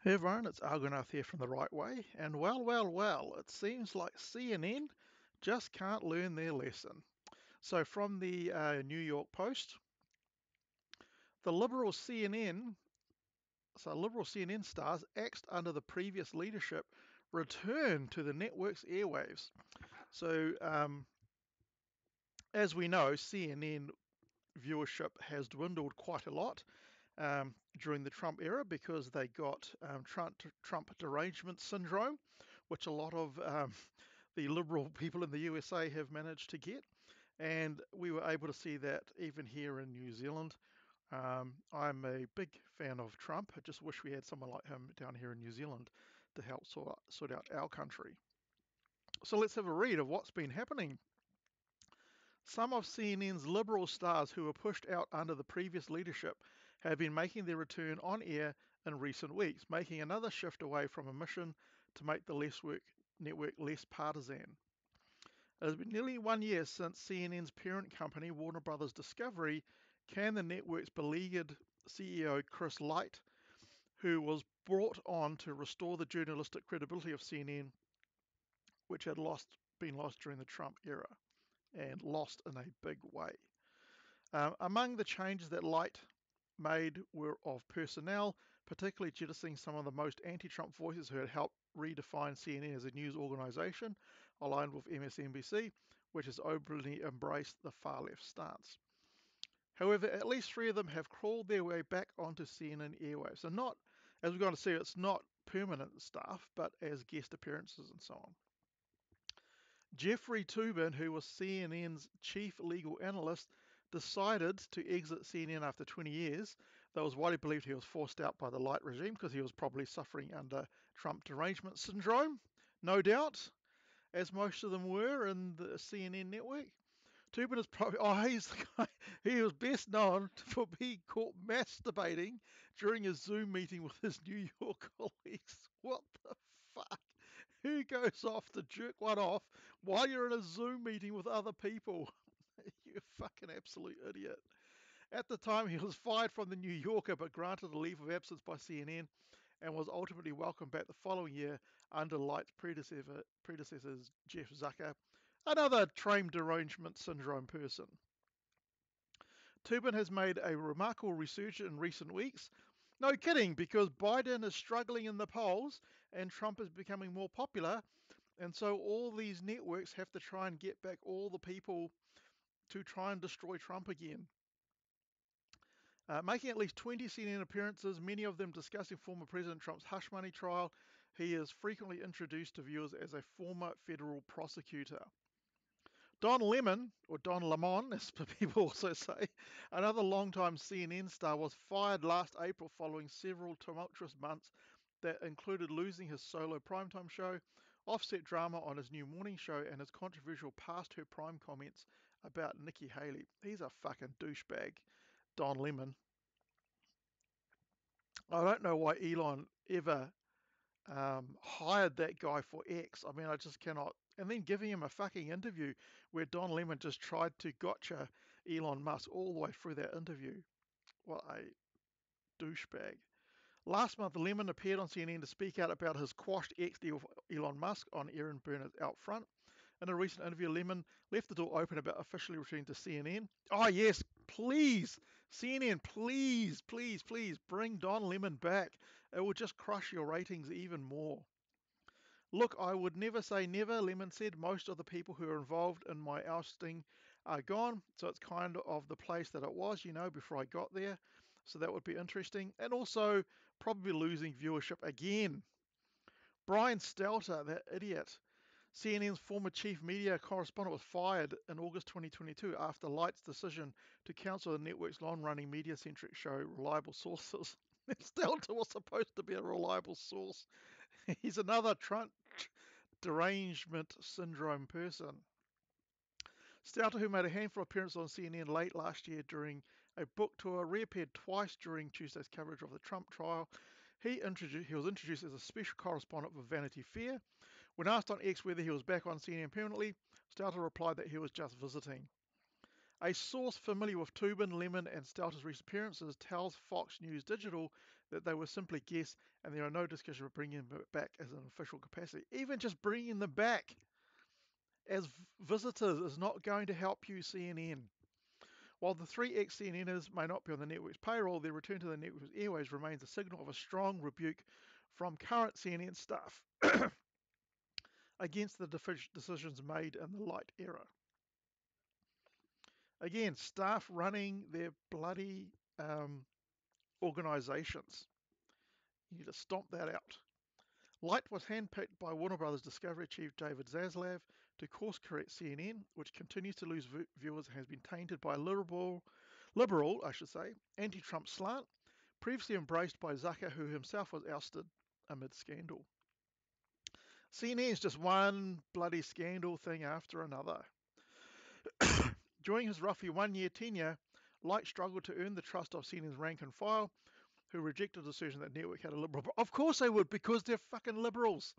Hey everyone, it's Argonath here from The Right Way, and well, it seems like CNN just can't learn their lesson. So from the New York Post, the liberal CNN stars axed under the previous leadership return to the network's airwaves. So as we know, CNN viewership has dwindled quite a lot during the Trump era because they got Trump derangement syndrome, which a lot of the liberal people in the USA have managed to get. And we were able to see that even here in New Zealand. I'm a big fan of Trump. I just wish we had someone like him down here in New Zealand to help sort out our country. So let's have a read of what's been happening. Some of CNN's liberal stars who were pushed out under the previous leadership have been making their return on air in recent weeks, making another shift away from a mission to make the network less partisan. It has been nearly 1 year since CNN's parent company, Warner Brothers Discovery, canned the network's beleaguered CEO Chris Light, who was brought on to restore the journalistic credibility of CNN, which had been lost during the Trump era and lost in a big way. Among the changes that Light made were of personnel, particularly jettisoning some of the most anti-Trump voices who had helped redefine CNN as a news organization, aligned with MSNBC, which has openly embraced the far-left stance. However, at least three of them have crawled their way back onto CNN airwaves. So not, as we're going to see, it's not permanent staff, but as guest appearances and so on. Jeffrey Toobin, who was CNN's chief legal analyst, decided to exit CNN after 20 years. That was widely believed he was forced out by the Light regime because he was probably suffering under Trump derangement syndrome, no doubt, as most of them were in the CNN network. Toobin is probably, he's the guy, he was best known for being caught masturbating during a Zoom meeting with his New York colleagues. What the fuck? Who goes off to jerk one off while you're in a Zoom meeting with other people? You fucking absolute idiot. At the time, he was fired from the New Yorker but granted a leave of absence by CNN and was ultimately welcomed back the following year under Light's predecessors Jeff Zucker, another Trump derangement syndrome person. Toobin has made a remarkable resurgence in recent weeks. No kidding, because Biden is struggling in the polls and Trump is becoming more popular. And so all these networks have to try and get back all the people to try and destroy Trump again. Making at least 20 CNN appearances, many of them discussing former President Trump's hush money trial, he is frequently introduced to viewers as a former federal prosecutor. Don Lemon, or Don Lemon, as people also say, another longtime CNN star, was fired last April following several tumultuous months that included losing his solo primetime show, offset drama on his new morning show, and his controversial past her prime comments about Nikki Haley. He's a fucking douchebag, Don Lemon. I don't know why Elon ever hired that guy for X. I mean, I just cannot. And then giving him a fucking interview where Don Lemon just tried to gotcha Elon Musk all the way through that interview. What a douchebag. Last month, Lemon appeared on CNN to speak out about his quashed X deal with Elon Musk on Aaron Burner's Out Front. In a recent interview, Lemon left the door open about officially returning to CNN. Oh, yes, please, CNN, please bring Don Lemon back. It will just crush your ratings even more. Look, I would never say never, Lemon said. Most of the people who are involved in my ousting are gone, so it's kind of the place that it was, before I got there. So that would be interesting. And also, probably losing viewership again. Brian Stelter, that idiot. CNN's former chief media correspondent was fired in August 2022 after Light's decision to cancel the network's long-running media-centric show, Reliable Sources. Stelter was supposed to be a reliable source. He's another Trump derangement syndrome person. Stelter, who made a handful of appearances on CNN late last year during a book tour, reappeared twice during Tuesday's coverage of the Trump trial. He was introduced as a special correspondent for Vanity Fair. When asked on X whether he was back on CNN permanently, Stelter replied that he was just visiting. A source familiar with Toobin, Lemon, and Stelter's recent appearances tells Fox News Digital that they were simply guests and there are no discussions of bringing them back as an official capacity. Even just bringing them back as visitors is not going to help you, CNN. While the three ex-CNNers may not be on the network's payroll, their return to the network's airways remains a signal of a strong rebuke from current CNN staff against the decisions made in the Light era. Again, staff running their bloody organisations. You need to stomp that out. Light was handpicked by Warner Brothers Discovery chief David Zaslav to course correct CNN, which continues to lose viewers and has been tainted by a liberal, anti-Trump slant, previously embraced by Zucker, who himself was ousted amid scandal. CNN is just one bloody scandal thing after another. During his roughly 1-year tenure, Light struggled to earn the trust of CNN's rank and file, who rejected the decision that network had a liberal. Of course they would, because they're fucking liberals.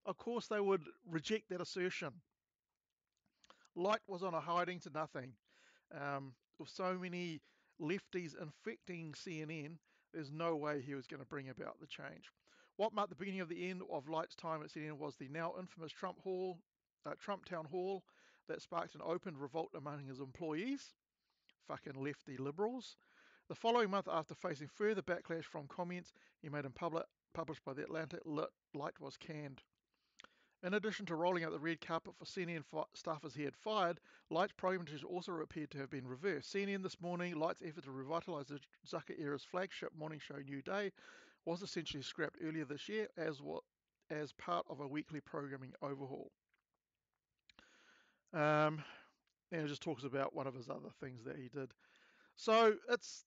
Of course they would reject that assertion. Light was on a hiding to nothing. With so many lefties infecting CNN, there's no way he was going to bring about the change. What marked the beginning of the end of Light's time at CNN was the now infamous Trump Town Hall that sparked an open revolt among his employees, fucking lefty liberals. The following month, after facing further backlash from comments he made in published by The Atlantic, Light was canned. In addition to rolling out the red carpet for CNN staffers he had fired, Light's program also appeared to have been reversed. CNN this morning, Light's effort to revitalise the Zucker era's flagship morning show New Day was essentially scrapped earlier this year as part of a weekly programming overhaul. And it just talks about one of his other things that he did. So it's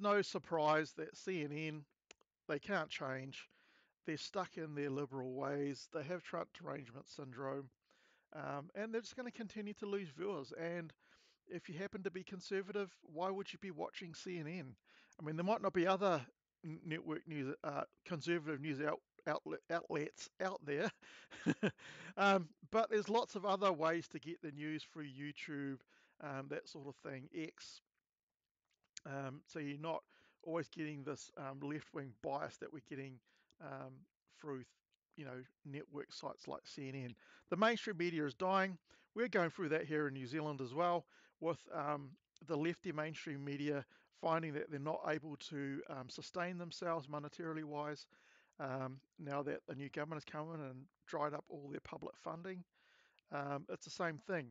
no surprise that CNN, they can't change. They're stuck in their liberal ways. They have Trump derangement syndrome, and they're just going to continue to lose viewers. And if you happen to be conservative, why would you be watching CNN? I mean, there might not be other network news, conservative news outlets out there, but there's lots of other ways to get the news through YouTube, that sort of thing, X. So you're not always getting this left-wing bias that we're getting through, network sites like CNN. The mainstream media is dying. We're going through that here in New Zealand as well, with the lefty mainstream media finding that they're not able to sustain themselves monetarily wise. Now that the new government has come in and dried up all their public funding, it's the same thing.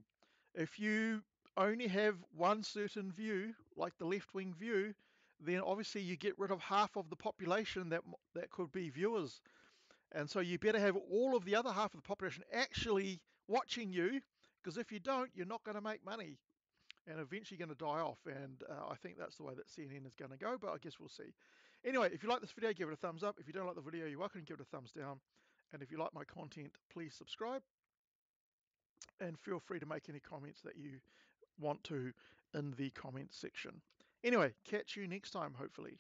If you only have one certain view, like the left-wing view, then obviously you get rid of half of the population that could be viewers. And so you better have all of the other half of the population actually watching you, because if you don't, you're not going to make money and eventually going to die off. And I think that's the way that CNN is going to go, but I guess we'll see. Anyway, if you like this video, give it a thumbs up. If you don't like the video, you're welcome to give it a thumbs down. And if you like my content, please subscribe. And feel free to make any comments that you want to in the comments section. Anyway, catch you next time, hopefully.